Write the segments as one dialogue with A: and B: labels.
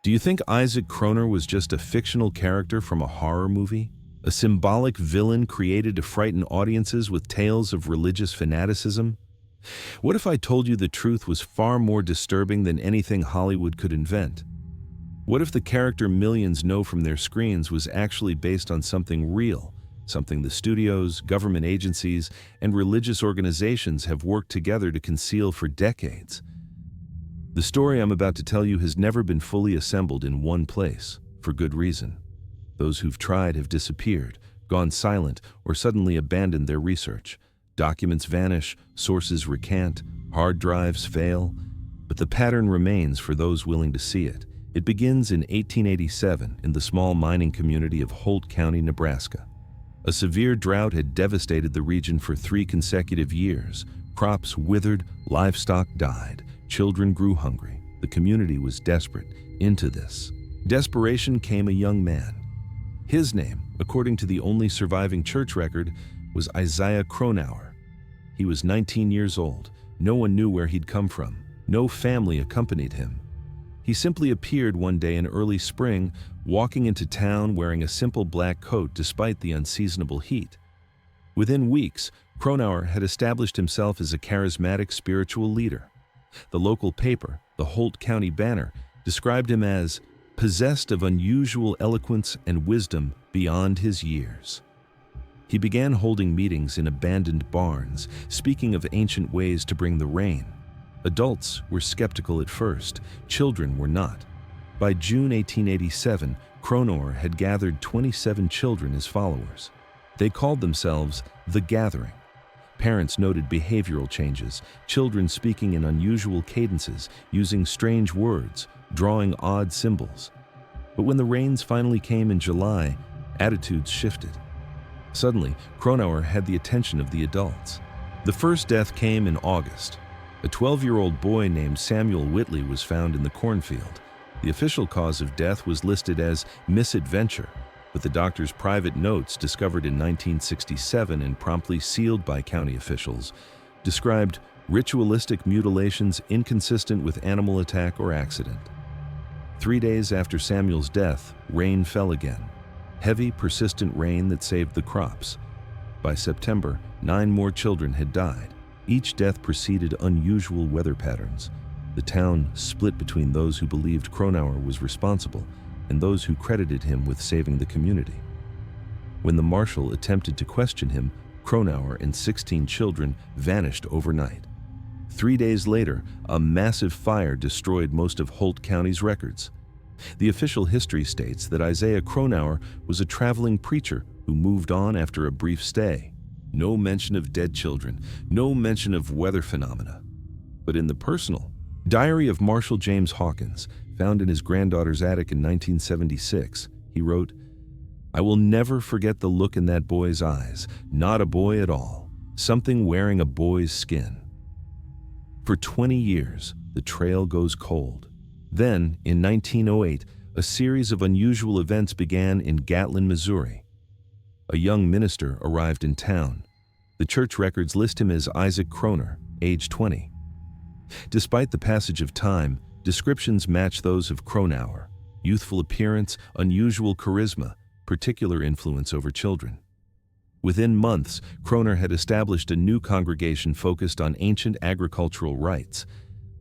A: Do you think Isaac Chroner was just a fictional character from a horror movie? A symbolic villain created to frighten audiences with tales of religious fanaticism? What if I told you the truth was far more disturbing than anything Hollywood could invent? What if the character millions know from their screens was actually based on something real, something the studios, government agencies, and religious organizations have worked together to conceal for decades? The story I'm about to tell you has never been fully assembled in one place, for good reason. Those who've tried have disappeared, gone silent, or suddenly abandoned their research. Documents vanish, sources recant, hard drives fail, but the pattern remains for those willing to see it. It begins in 1887 in the small mining community of Hol County, Nebraska. A severe drought had devastated the region for 3 consecutive years. Crops withered, livestock died, children grew hungry. The community was desperate. Into this desperation came a young man. His name, according to the only surviving church record, was Isaac Chroner. He was 19 years old. No one knew where he'd come from. No family accompanied him. He simply appeared one day in early spring, walking into town wearing a simple black coat despite the unseasonable heat. Within weeks, Chroner had established himself as a charismatic spiritual leader. The local paper, the Hol County Banner, described him as possessed of unusual eloquence and wisdom beyond his years. He began holding meetings in abandoned barns, speaking of ancient ways to bring the rain. Adults were skeptical at first, children were not. By June 1887, Chroner had gathered 27 children as followers. They called themselves The Gathering. Parents noted behavioral changes, children speaking in unusual cadences, using strange words, drawing odd symbols. But when the rains finally came in July, attitudes shifted. Suddenly, Chroner had the attention of the adults. The first death came in August. A 12-year-old boy named Samuel Whitley was found in the cornfield. The official cause of death was listed as misadventure, but the doctor's private notes, discovered in 1967 and promptly sealed by county officials, described ritualistic mutilations inconsistent with animal attack or accident. 3 days after Samuel's death, rain fell again. Heavy, persistent rain that saved the crops. By September, 9 more children had died. Each death preceded unusual weather patterns. The town split between those who believed Chroner was responsible and those who credited him with saving the community. When the marshal attempted to question him, Chroner and 16 children vanished overnight. 3 days later, a massive fire destroyed most of Hol County's records. The official history states that Isaac Chroner was a traveling preacher who moved on after a brief stay. No mention of dead children, no mention of weather phenomena. But in the personal, Diary of Marshal James Hawkins, found in his granddaughter's attic in 1976, he wrote, "I will never forget the look in that boy's eyes, not a boy at all, something wearing a boy's skin." For 20 years, the trail goes cold. Then, in 1908, a series of unusual events began in Gatlin, Missouri. A young minister arrived in town. The church records list him as Isaac Chroner, age 20. Despite the passage of time, descriptions match those of Chroner: youthful appearance, unusual charisma, particular influence over children. Within months, Chroner had established a new congregation focused on ancient agricultural rites.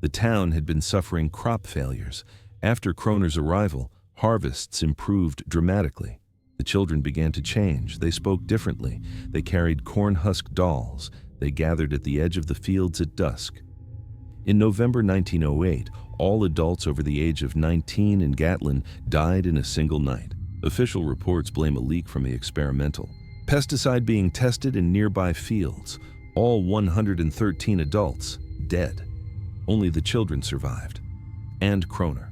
A: The town had been suffering crop failures. After Chroner's arrival, harvests improved dramatically. The children began to change. They spoke differently. They carried corn husk dolls. They gathered at the edge of the fields at dusk. In November 1908, all adults over the age of 19 in Gatlin died in a single night. Official reports blame a leak from the experimental pesticide being tested in nearby fields. All 113 adults dead. Only the children survived. And Chroner.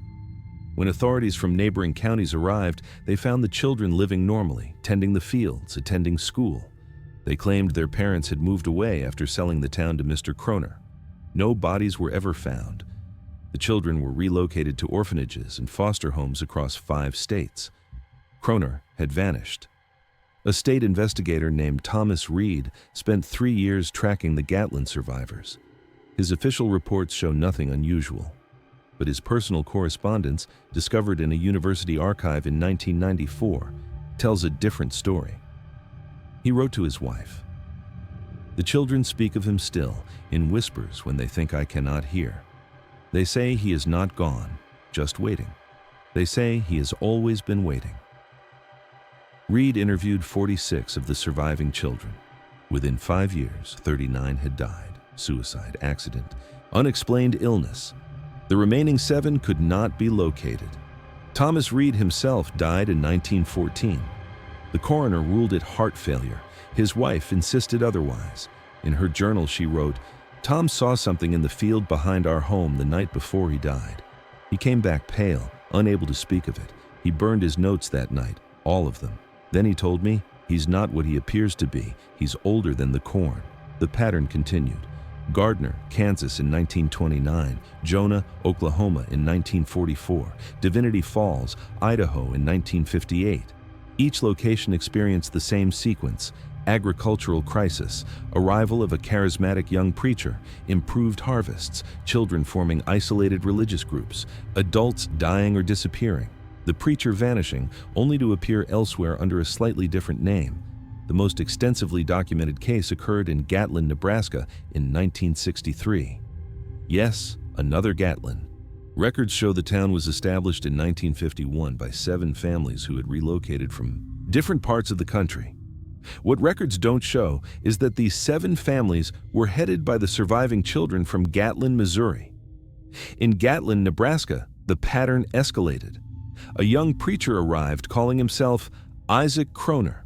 A: When authorities from neighboring counties arrived, they found the children living normally, tending the fields, attending school. They claimed their parents had moved away after selling the town to Mr. Chroner. No bodies were ever found. The children were relocated to orphanages and foster homes across 5 states. Chroner had vanished. A state investigator named Thomas Reed spent 3 years tracking the Gatlin survivors. His official reports show nothing unusual. but his personal correspondence, discovered in a university archive in 1994, tells a different story. He wrote to his wife, "The children speak of him still, in whispers when they think I cannot hear. They say he is not gone, just waiting. They say he has always been waiting." Reed interviewed 46 of the surviving children. Within 5 years, 39 had died: suicide, accident, unexplained illness. The remaining 7 could not be located. Thomas Reed himself died in 1914. The coroner ruled it heart failure. His wife insisted otherwise. In her journal she wrote, "Tom saw something in the field behind our home the night before he died. He came back pale, unable to speak of it. He burned his notes that night, all of them. Then he told me, he's not what he appears to be. He's older than the corn." The pattern continued. Gardner, Kansas in 1929, Jonah, Oklahoma in 1944, Divinity Falls, Idaho in 1958. Each location experienced the same sequence: agricultural crisis, arrival of a charismatic young preacher, improved harvests, children forming isolated religious groups, adults dying or disappearing, the preacher vanishing only to appear elsewhere under a slightly different name. The most extensively documented case occurred in Gatlin, Nebraska in 1963. Yes, another Gatlin. Records show the town was established in 1951 by 7 families who had relocated from different parts of the country. What records don't show is that these 7 families were headed by the surviving children from Gatlin, Missouri. In Gatlin, Nebraska, the pattern escalated. A young preacher arrived calling himself Isaac Chroner.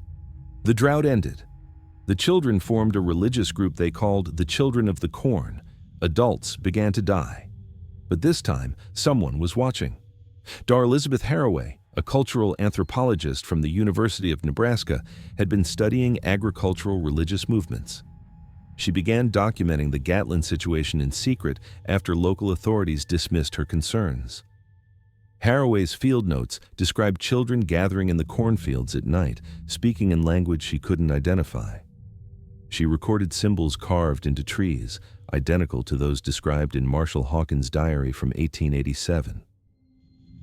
A: The drought ended. The children formed a religious group they called the Children of the Corn. Adults began to die. But this time, someone was watching. Dr. Elizabeth Harrowway, a cultural anthropologist from the University of Nebraska, had been studying agricultural religious movements. She began documenting the Gatlin situation in secret after local authorities dismissed her concerns. Harrowway's field notes described children gathering in the cornfields at night, speaking in language she couldn't identify. She recorded symbols carved into trees, identical to those described in Marshall Hawkins' diary from 1887.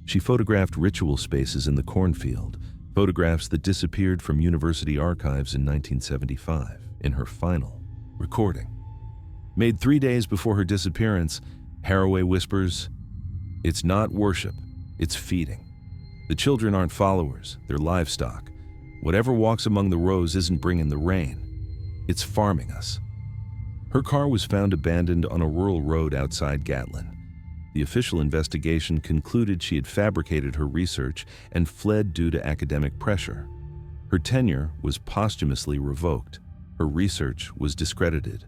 A: She photographed ritual spaces in the cornfield, photographs that disappeared from university archives in 1975, in her final recording. Made 3 days before her disappearance, Harrowway whispers, "It's not worship, it's feeding. The children aren't followers, they're livestock. Whatever walks among the rows isn't bringing the rain. It's farming us." Her car was found abandoned on a rural road outside Gatlin. The official investigation concluded she had fabricated her research and fled due to academic pressure. Her tenure was posthumously revoked. Her research was discredited.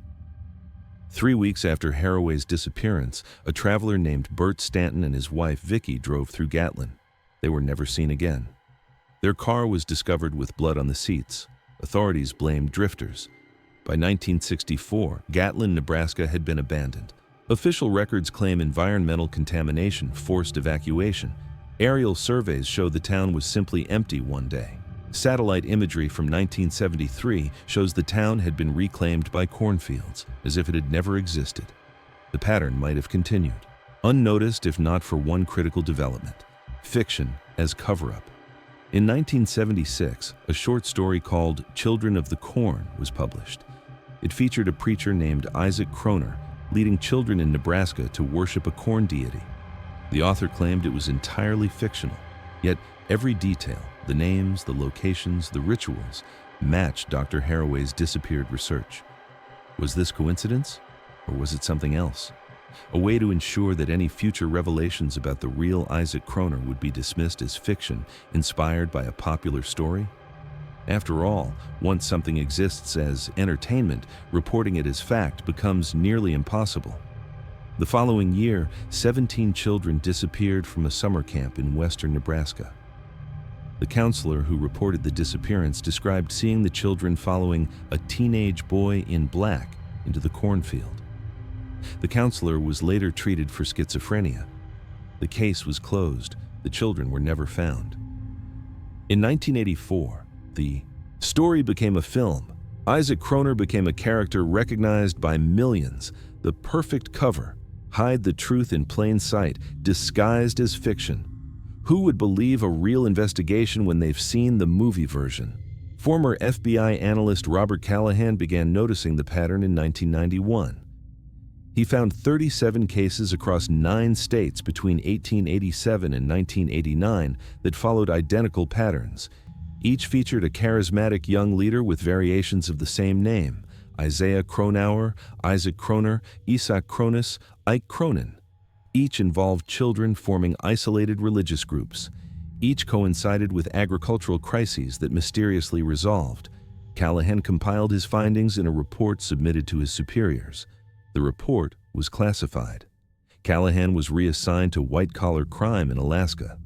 A: 3 weeks after Harrowway's disappearance, a traveler named Bert Stanton and his wife Vicky drove through Gatlin. They were never seen again. Their car was discovered with blood on the seats. Authorities blamed drifters. By 1964, Gatlin, Nebraska had been abandoned. Official records claim environmental contamination forced evacuation. Aerial surveys show the town was simply empty one day. Satellite imagery from 1973 shows the town had been reclaimed by cornfields, as if it had never existed. The pattern might have continued, unnoticed if not for one critical development: fiction as cover-up. In 1976, a short story called Children of the Corn was published. It featured a preacher named Isaac Chroner leading children in Nebraska to worship a corn deity. The author claimed it was entirely fictional, yet every detail, the names, the locations, the rituals, matched Dr. Harrowway's disappeared research. Was this coincidence, or was it something else? A way to ensure that any future revelations about the real Isaac Chroner would be dismissed as fiction inspired by a popular story? After all, once something exists as entertainment, reporting it as fact becomes nearly impossible. The following year, 17 children disappeared from a summer camp in western Nebraska. The counselor who reported the disappearance described seeing the children following a teenage boy in black into the cornfield. The counselor was later treated for schizophrenia. The case was closed. The children were never found. In 1984, the story became a film. Isaac Chroner became a character recognized by millions, the perfect cover, Hide the truth in plain sight, disguised as fiction. Who would believe a real investigation when they've seen the movie version? Former FBI analyst Robert Callahan began noticing the pattern in 1991. He found 37 cases across 9 states between 1887 and 1989 that followed identical patterns. Each featured a charismatic young leader with variations of the same name: Isaiah Chroner, Isaac Chroner, Isaac Chroner, Ike Cronin. Each involved children forming isolated religious groups. Each coincided with agricultural crises that mysteriously resolved. Callahan compiled his findings in a report submitted to his superiors. The report was classified. Callahan was reassigned to white-collar crime in Alaska.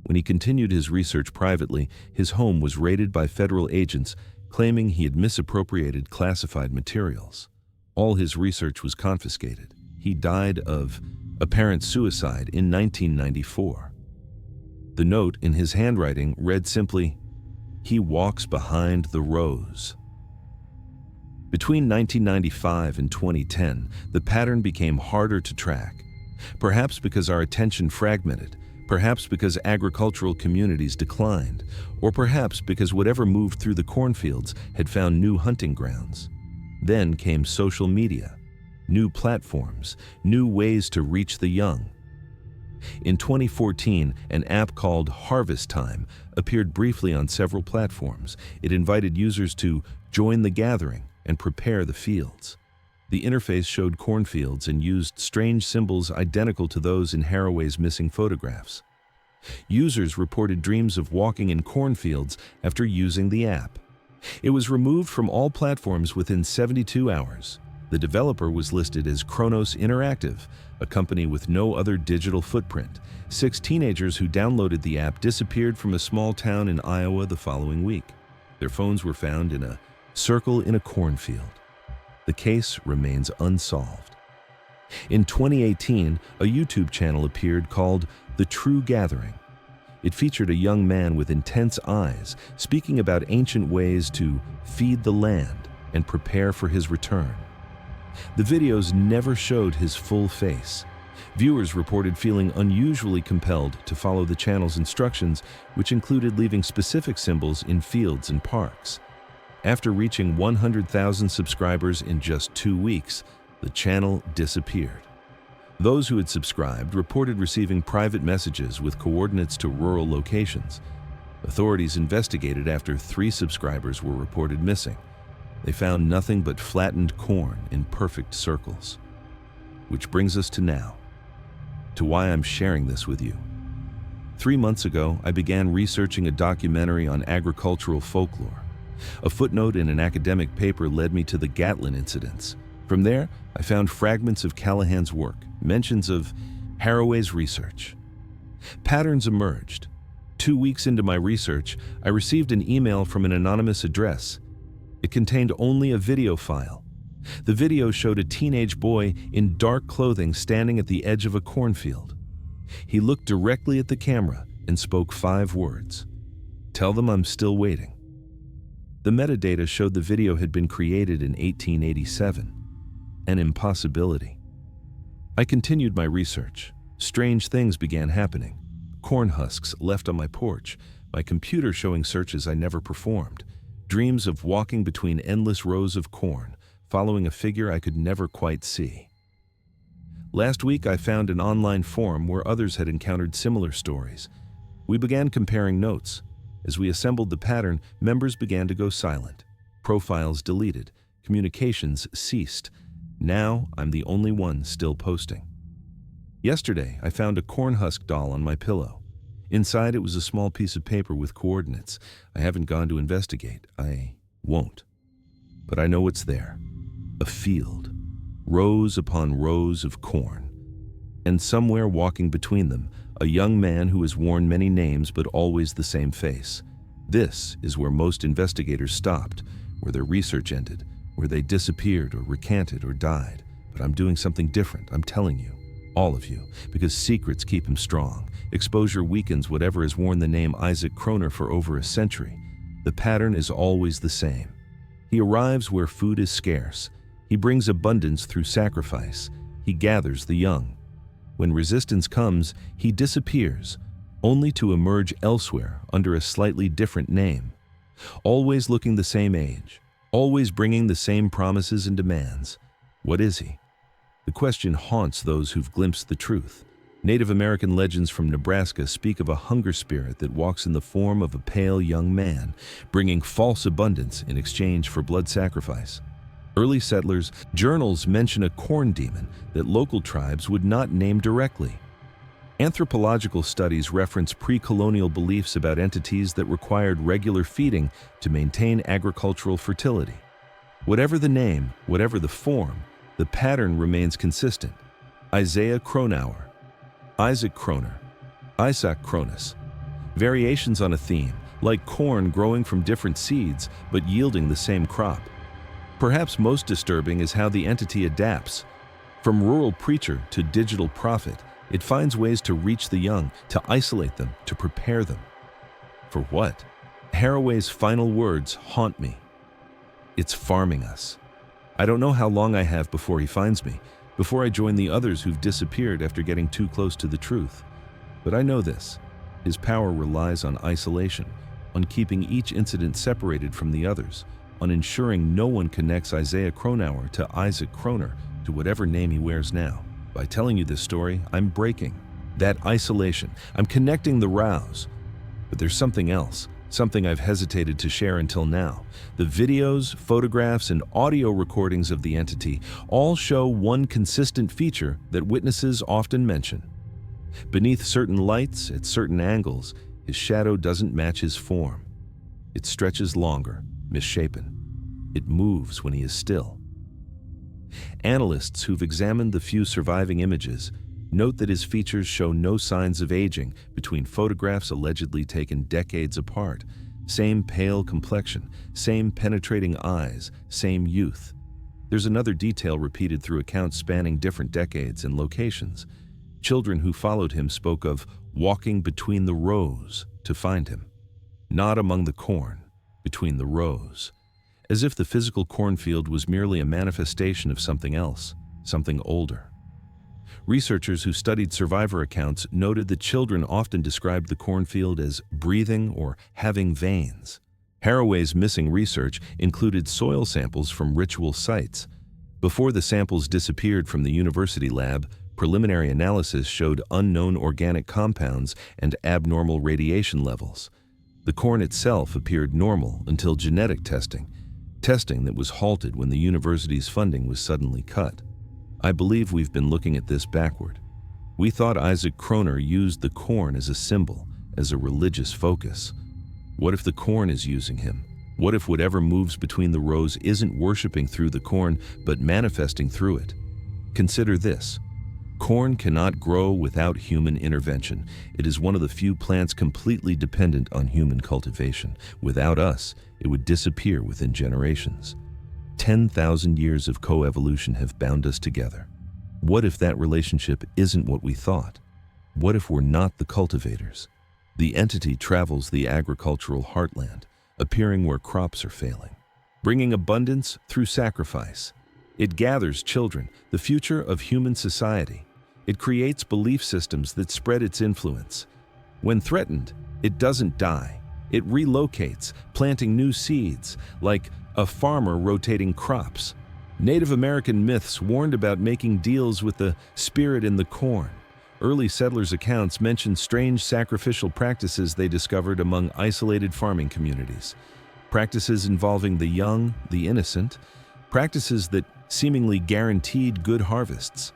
A: When he continued his research privately, his home was raided by federal agents claiming he had misappropriated classified materials. All his research was confiscated. He died of apparent suicide in 1994. The note in his handwriting read simply, "He walks behind the rose." Between 1995 and 2010, the pattern became harder to track. Perhaps because our attention fragmented, perhaps because agricultural communities declined, or perhaps because whatever moved through the cornfields had found new hunting grounds. Then came social media, new platforms, new ways to reach the young. In 2014, an app called Harvest Time appeared briefly on several platforms. It invited users to join the gathering and prepare the fields. The interface showed cornfields and used strange symbols identical to those in Harrowway's missing photographs. Users reported dreams of walking in cornfields after using the app. It was removed from all platforms within 72 hours. The developer was listed as Kronos Interactive, a company with no other digital footprint. 6 teenagers who downloaded the app disappeared from a small town in Iowa the following week. Their phones were found in a circle in a cornfield. The case remains unsolved. In 2018, a YouTube channel appeared called The True Gathering. It featured a young man with intense eyes speaking about ancient ways to feed the land and prepare for his return. The videos never showed his full face. Viewers reported feeling unusually compelled to follow the channel's instructions, which included leaving specific symbols in fields and parks. After reaching 100,000 subscribers in just 2 weeks, the channel disappeared. Those who had subscribed reported receiving private messages with coordinates to rural locations. Authorities investigated after 3 subscribers were reported missing. They found nothing but flattened corn in perfect circles. Which brings us to now, to why I'm sharing this with you. 3 months ago, I began researching a documentary on agricultural folklore. A footnote in an academic paper led me to the Gatlin incidents. From there, I found fragments of Callahan's work, mentions of Harrowway's research. Patterns emerged. 2 weeks into my research, I received an email from an anonymous address. It contained only a video file. The video showed a teenage boy in dark clothing standing at the edge of a cornfield. He looked directly at the camera and spoke 5 words. "Tell them I'm still waiting." The metadata showed the video had been created in 1887. An impossibility. I continued my research. Strange things began happening. Corn husks left on my porch, my computer showing searches I never performed, dreams of walking between endless rows of corn, following a figure I could never quite see. Last week, I found an online forum where others had encountered similar stories. We began comparing notes. As we assembled the pattern, members began to go silent. Profiles deleted. Communications ceased. Now, I'm the only one still posting. Yesterday, I found a corn husk doll on my pillow. Inside, it was a small piece of paper with coordinates. I haven't gone to investigate. I won't. But I know what's there. A field. Rows upon rows of corn. And somewhere walking between them, a young man who has worn many names but always the same face. This is where most investigators stopped, where their research ended, where they disappeared or recanted or died. But I'm doing something different, I'm telling you, all of you, because secrets keep him strong. Exposure weakens whatever has worn the name Isaac Chroner for over a century. The pattern is always the same. He arrives where food is scarce. He brings abundance through sacrifice. he gathers the young. When resistance comes, he disappears, only to emerge elsewhere under a slightly different name. Always looking the same age, always bringing the same promises and demands. What is he? The question haunts those who've glimpsed the truth. Native American legends from Nebraska speak of a hunger spirit that walks in the form of a pale young man, bringing false abundance in exchange for blood sacrifice. Early settlers' journals mention a corn demon that local tribes would not name directly. Anthropological studies reference pre-colonial beliefs about entities that required regular feeding to maintain agricultural fertility. Whatever the name, whatever the form, the pattern remains consistent. Isaiah Chroner, Isaac Chroner, Isaac Chroner. Variations on a theme, like corn growing from different seeds but yielding the same crop. Perhaps most disturbing is how the entity adapts. From rural preacher to digital prophet, it finds ways to reach the young, to isolate them, to prepare them. For what? Harrowway's final words haunt me. It's farming us. I don't know how long I have before he finds me, before I join the others who've disappeared after getting too close to the truth. But I know this. His power relies on isolation, on keeping each incident separated from the others, on ensuring no one connects Isaiah Chroner to Isaac Chroner, to whatever name he wears now. By telling you this story, I'm breaking that isolation. I'm connecting the rows. But there's something else, something I've hesitated to share until now. The videos, photographs, and audio recordings of the entity all show one consistent feature that witnesses often mention. Beneath certain lights, at certain angles, his shadow doesn't match his form. It stretches longer, misshapen. It moves when he is still. Analysts who've examined the few surviving images note that his features show no signs of aging between photographs allegedly taken decades apart. Same pale complexion, same penetrating eyes, same youth. There's another detail repeated through accounts spanning different decades and locations. Children who followed him spoke of walking between the rows to find him. Not among the corn, between the rows. As if the physical cornfield was merely a manifestation of something else, something older. Researchers who studied survivor accounts noted that children often described the cornfield as breathing or having veins. Harrowway's missing research included soil samples from ritual sites. Before the samples disappeared from the university lab, preliminary analysis showed unknown organic compounds and abnormal radiation levels. The corn itself appeared normal until genetic testing that was halted when the university's funding was suddenly cut. I believe we've been looking at this backward. We thought Isaac Chroner used the corn as a symbol, as a religious focus. What if the corn is using him? What if whatever moves between the rows isn't worshiping through the corn, but manifesting through it? Consider this. Corn cannot grow without human intervention. It is one of the few plants completely dependent on human cultivation. Without us, it would disappear within generations. 10,000 years of coevolution have bound us together. What if that relationship isn't what we thought? What if we're not the cultivators? The entity travels the agricultural heartland, appearing where crops are failing, bringing abundance through sacrifice. It gathers children, the future of human society. It creates belief systems that spread its influence. When threatened, it doesn't die. It relocates, planting new seeds, like a farmer rotating crops. Native American myths warned about making deals with the spirit in the corn. Early settlers' accounts mention strange sacrificial practices they discovered among isolated farming communities. Practices involving the young, the innocent, practices that seemingly guaranteed good harvests.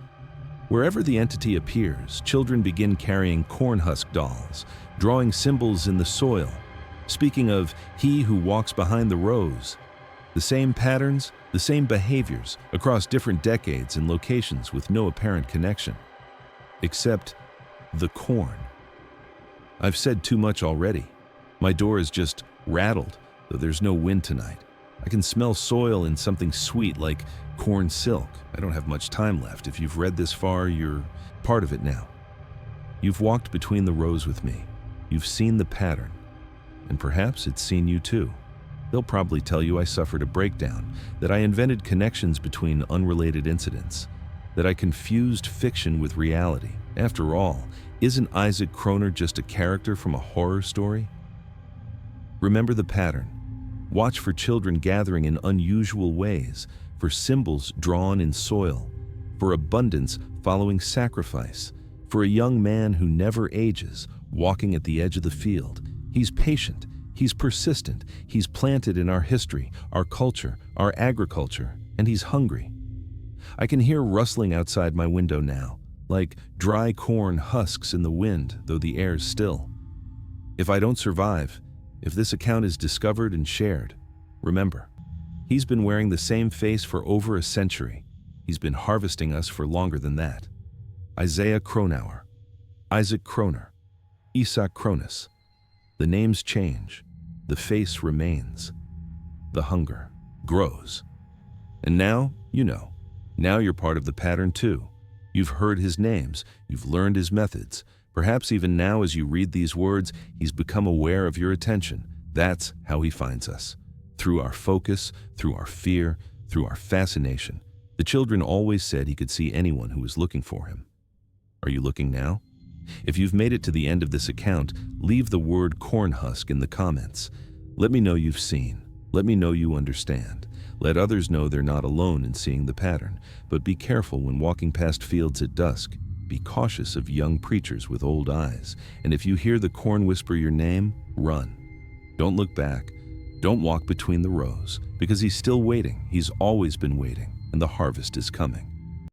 A: Wherever the entity appears, children begin carrying corn husk dolls, drawing symbols in the soil, speaking of he who walks behind the rows. The same patterns, the same behaviors across different decades and locations with no apparent connection. Except the corn. I've said too much already. My door is just rattled, though there's no wind tonight. I can smell soil and something sweet like corn silk. I don't have much time left. If you've read this far, you're part of it now. You've walked between the rows with me. You've seen the pattern. And perhaps it's seen you too. They'll probably tell you I suffered a breakdown, that I invented connections between unrelated incidents. that I confused fiction with reality. After all, isn't Isaac Chroner just a character from a horror story? Remember the pattern. Watch for children gathering in unusual ways, for symbols drawn in soil, for abundance following sacrifice, for a young man who never ages, walking at the edge of the field. He's patient, he's persistent, he's planted in our history, our culture, our agriculture, and he's hungry. I can hear rustling outside my window now, like dry corn husks in the wind, though the air's still. If I don't survive, if this account is discovered and shared, remember, he's been wearing the same face for over a century. He's been harvesting us for longer than that. Isaiah Chroner, Isaac Chroner, Isaac Chroner. The names change, the face remains. The hunger grows. And now, you know, now you're part of the pattern too. You've heard his names, you've learned his methods. Perhaps even now as you read these words, he's become aware of your attention. That's how he finds us. Through our focus, through our fear, through our fascination. The children always said he could see anyone who was looking for him. Are you looking now? If you've made it to the end of this account, leave the word corn husk in the comments. Let me know you've seen. Let me know you understand. Let others know they're not alone in seeing the pattern. But be careful when walking past fields at dusk. Be cautious of young preachers with old eyes. And if you hear the corn whisper your name, run. Don't look back. Don't walk between the rows, because he's still waiting. He's always been waiting, and the harvest is coming.